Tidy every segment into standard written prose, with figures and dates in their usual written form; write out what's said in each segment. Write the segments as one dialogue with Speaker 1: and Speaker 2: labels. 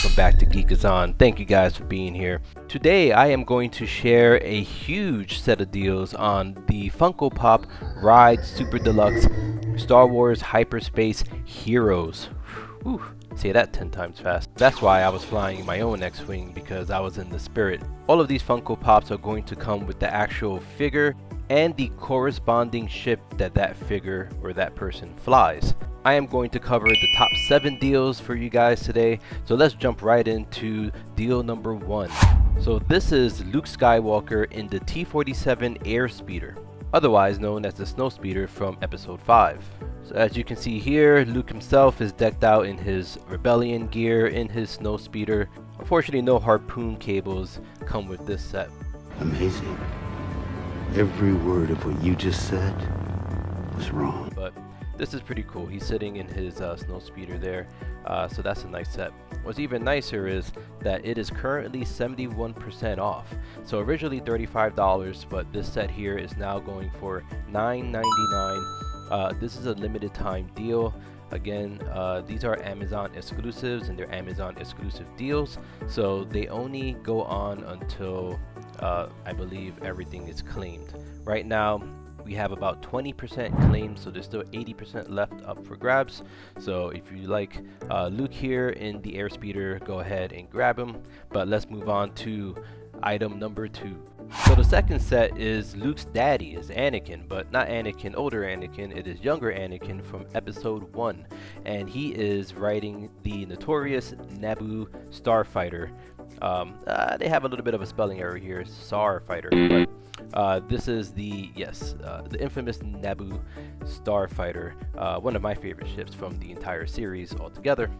Speaker 1: welcome back to Geekazon. Thank you guys for being here. Today I am going to share a huge set of deals on the Funko Pop Ride Super Deluxe Star Wars Hyperspace Heroes. Whew, say that 10 times fast. That's why I was flying my own X-Wing, because I was in the spirit. All of these Funko Pops are going to come with the actual figure and the corresponding ship that that figure or that person flies. I am going to cover the top 7 deals for you guys today, so let's jump right into deal number 1. So this is Luke Skywalker in the T-47 Airspeeder, otherwise known as the Snowspeeder from episode 5. So as you can see here, Luke himself is decked out in his rebellion gear in his Snowspeeder. Unfortunately, no harpoon cables come with this set.
Speaker 2: Amazing. Every word of what you just said was wrong.
Speaker 1: But this is pretty cool. He's sitting in his Snowspeeder there, so that's a nice set. What's even nicer is that it is currently 71% off. So originally $35, but this set here is now going for $9.99. This is a limited time deal. Again, these are Amazon exclusives, and they're Amazon exclusive deals, so they only go on until I believe everything is claimed. Right now we have about 20% claimed, so there's still 80% left up for grabs. So if you like Luke here in the Airspeeder, go ahead and grab him. But let's move on to item number 2. So the second set is Luke's daddy, is Anakin, but not Anakin, older Anakin. It is younger Anakin from episode 1, and he is riding the notorious Naboo Starfighter. They have a little bit of a spelling error here, Starfighter, but this is the infamous Naboo Starfighter, one of my favorite ships from the entire series altogether.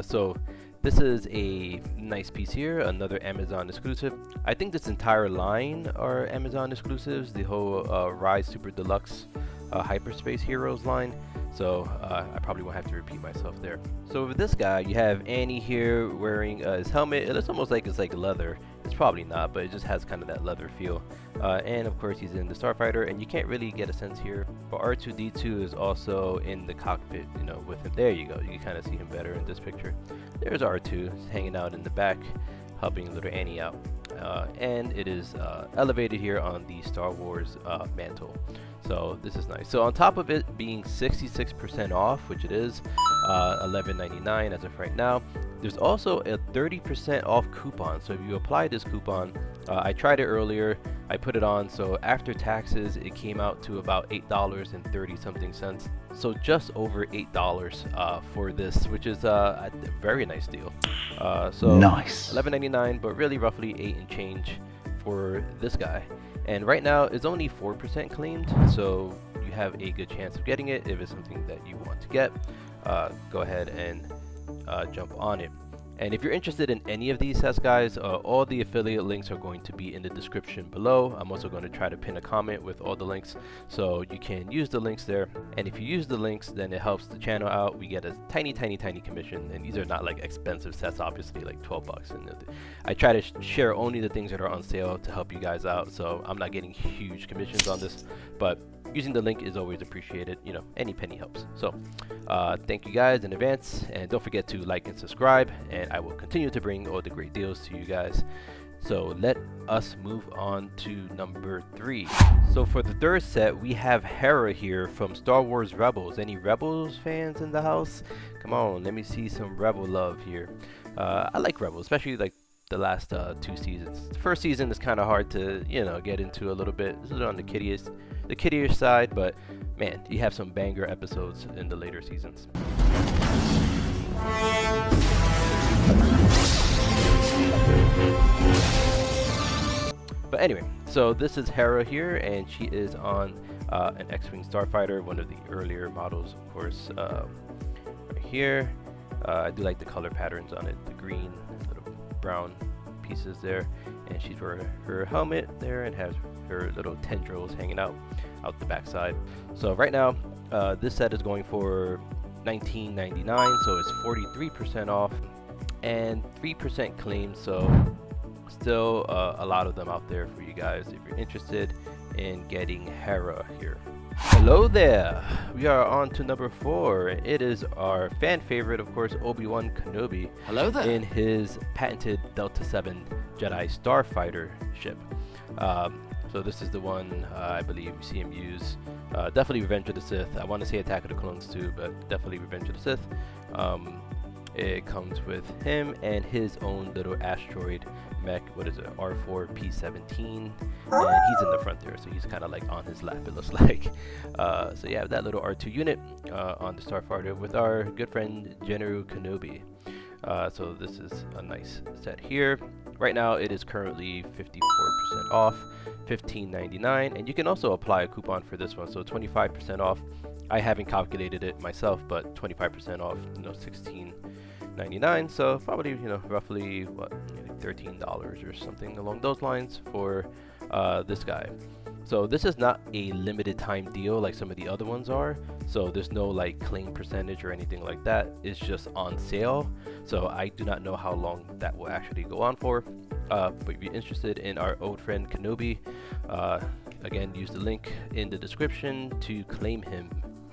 Speaker 1: So this is a nice piece here, another Amazon exclusive. I think this entire line are Amazon exclusives, the whole Ride Super Deluxe Hyperspace Heroes line. So I probably won't have to repeat myself there. So with this guy, you have Annie here wearing his helmet. It looks almost like it's like leather. It's probably not, but it just has kind of that leather feel. And of course he's in the Starfighter, and you can't really get a sense here, but R2-D2 is also in the cockpit, you know, with him. There you go, you can kind of see him better in this picture. There's R2 hanging out in the back, helping little Annie out. And it is elevated here on the Star Wars mantle. So this is nice. So on top of it being 66% off, which it is, $11.99 as of right now, there's also a 30% off coupon. So if you apply this coupon, I tried it earlier, I put it on, so after taxes it came out to about $8.30 something cents. So just over $8 for this, which is a very nice deal. So
Speaker 2: nice.
Speaker 1: $11.99, but really roughly 8 and change for this guy. And right now it's only 4% claimed, so you have a good chance of getting it. If it's something that you want to get, go ahead and jump on it. And if you're interested in any of these sets, guys, all the affiliate links are going to be in the description below. I'm also going to try to pin a comment with all the links, so you can use the links there. And if you use the links, then it helps the channel out. We get a tiny commission, and these are not like expensive sets, obviously, like 12 bucks. And I try to share only the things that are on sale to help you guys out, so I'm not getting huge commissions on this, but using the link is always appreciated. You know, any penny helps. So thank you guys in advance, and don't forget to like and subscribe, and I will continue to bring all the great deals to you guys. So let us move on to number 3. So for the third set, we have Hera here from Star Wars Rebels. Any Rebels fans in the house? Come on, let me see some Rebel love here. I like Rebels, especially like the last 2 seasons. The first season is kind of hard to, you know, get into a little bit. This is on the kiddie-ish side, but man, you have some banger episodes in the later seasons. But anyway, so this is Hera here, and she is on an X-Wing Starfighter, one of the earlier models, of course. Right here, I do like the color patterns on it, the green, little brown pieces there, and she's wearing her helmet there and has her little tendrils hanging out the backside. So right now, this set is going for $19.99, so it's 43% off and 3% claimed. So still a lot of them out there for you guys if you're interested in getting Hera here. Hello there! We are on to number 4. It is our fan favorite, of course, Obi-Wan Kenobi.
Speaker 3: Hello there.
Speaker 1: In his patented Delta 7 Jedi Starfighter ship. So this is the one I believe you see him use. Definitely Revenge of the Sith. I want to say Attack of the Clones too, but definitely Revenge of the Sith. It comes with him and his own little asteroid mech. What is it? R4 P17, and he's in the front there, so he's kind of like on his lap, it looks like. So yeah, that little R2 unit on the Starfighter with our good friend General Kenobi. So this is a nice set here. Right now it is currently 54% off, $15.99, and you can also apply a coupon for this one, so 25% off. I haven't calculated it myself, but 25% off, $16.99. So probably, roughly what, $13 or something along those lines for this guy. So this is not a limited time deal like some of the other ones are. So there's no like claim percentage or anything like that. It's just on sale. So I do not know how long that will actually go on for. But if you're interested in our old friend Kenobi, again, use the link in the description to claim him.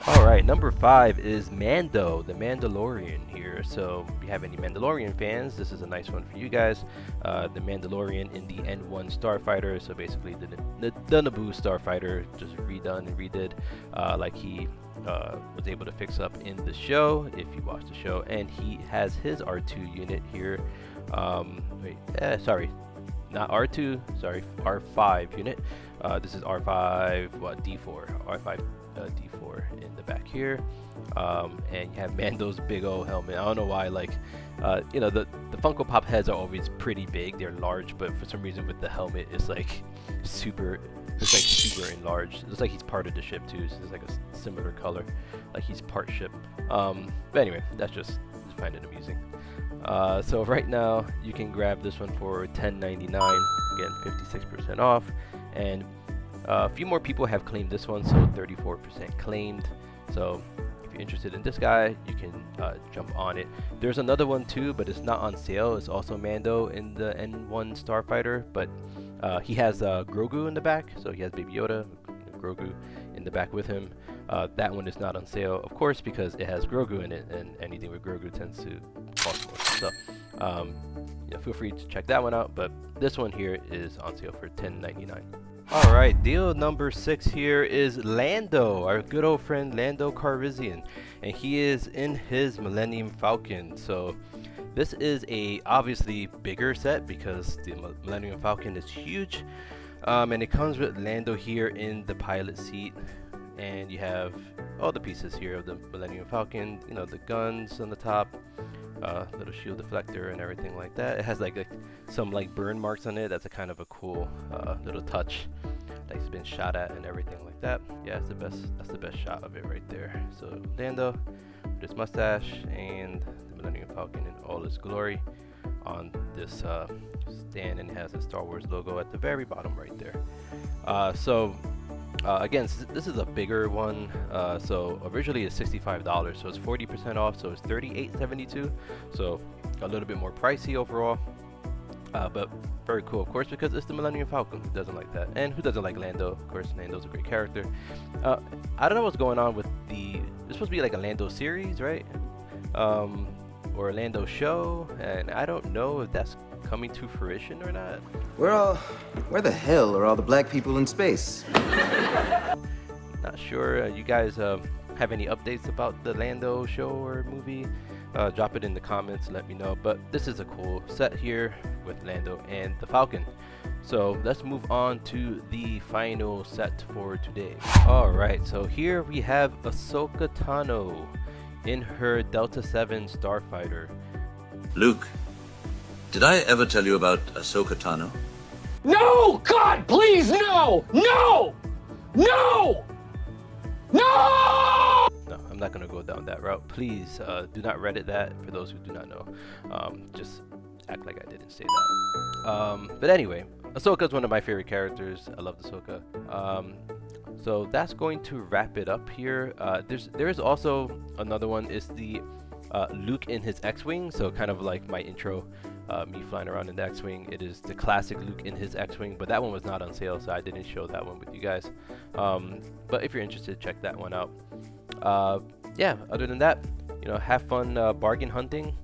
Speaker 1: Alright, number 5 is Mando, the Mandalorian here. So if you have any Mandalorian fans, this is a nice one for you guys. The Mandalorian in the N-1 Starfighter, so basically the Naboo Starfighter, just redone and redid, like he was able to fix up in the show, if you watch the show. And he has his R2 unit here. Sorry, not R2, sorry, R5 unit. This is R5, D4, R5 D4 in the back here, and you have Mando's big old helmet. I don't know why, like, the Funko Pop heads are always pretty big, they're large, but for some reason with the helmet, it's like super enlarged. It looks like he's part of the ship too, so it's like a similar color, like he's part ship. But anyway, that's just find it amusing. So right now you can grab this one for $10.99, again 56% off, and a few more people have claimed this one, so 34% claimed. So if you're interested in this guy, you can jump on it. There's another one too, but it's not on sale. It's also Mando in the N-1 Starfighter, but he has Grogu in the back, so he has Baby Yoda, Grogu in the back with him. That one is not on sale, of course, because it has Grogu in it, and anything with Grogu tends to cost more. So yeah, feel free to check that one out, but this one here is on sale for $10.99. Alright, deal number 6 here is Lando, our good old friend Lando Calrissian, and he is in his Millennium Falcon. So this is a obviously bigger set because the Millennium Falcon is huge, and it comes with Lando here in the pilot seat, and you have all the pieces here of the Millennium Falcon, the guns on the top, little shield deflector and everything like that. It has like some like burn marks on it. That's a kind of a cool little touch that he's been shot at and everything like that. Yeah, that's the best shot of it right there. So Lando with his mustache and the Millennium Falcon in all its glory on this stand, and it has the Star Wars logo at the very bottom right there. Again, this is a bigger one, so originally it's $65, so it's 40% off, so it's $38.72, so a little bit more pricey overall, but very cool, of course, because it's the Millennium Falcon. Who doesn't like that? And who doesn't like Lando? Of course, Lando's a great character. I don't know what's going on with it's supposed to be like a Lando series, right? Or a Lando show, and I don't know if that's coming to fruition or not.
Speaker 3: Where the hell are all the black people in space?
Speaker 1: Not sure. You guys have any updates about the Lando show or movie? Drop it in the comments, let me know. But this is a cool set here with Lando and the Falcon. So let's move on to the final set for today. Alright, so here we have Ahsoka Tano in her Delta 7 Starfighter.
Speaker 4: Luke, did I ever tell you about Ahsoka Tano?
Speaker 5: No! God, please, no! No! No! No!
Speaker 1: No, I'm not going to go down that route. Please do not Reddit that, for those who do not know. Just act like I didn't say that. But anyway, Ahsoka is one of my favorite characters. I love Ahsoka. So that's going to wrap it up here. There is also another one. It's the Luke in his X-Wing, so kind of like my intro, me flying around in the X-Wing. It is the classic Luke in his X-Wing, but that one was not on sale, so I didn't show that one with you guys. But if you're interested, check that one out. Yeah, other than that, you know, have fun bargain hunting.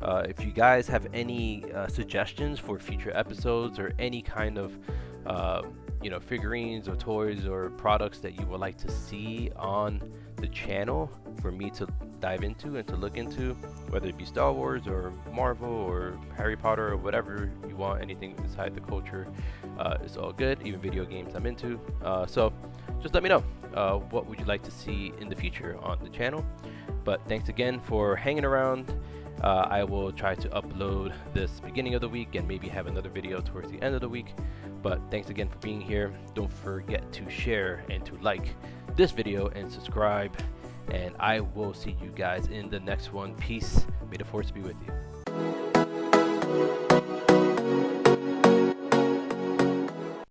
Speaker 1: If you guys have any suggestions for future episodes or any kind of you know, figurines or toys or products that you would like to see on the channel for me to dive into and to look into, whether it be Star Wars or Marvel or Harry Potter or whatever you want, anything inside the culture, is all good. Even video games I'm into. So just let me know what would you like to see in the future on the channel. But thanks again for hanging around. I will try to upload this beginning of the week and maybe have another video towards the end of the week. But thanks again for being here. Don't forget to share and to like this video and subscribe. And I will see you guys in the next one. Peace. May the force be with you.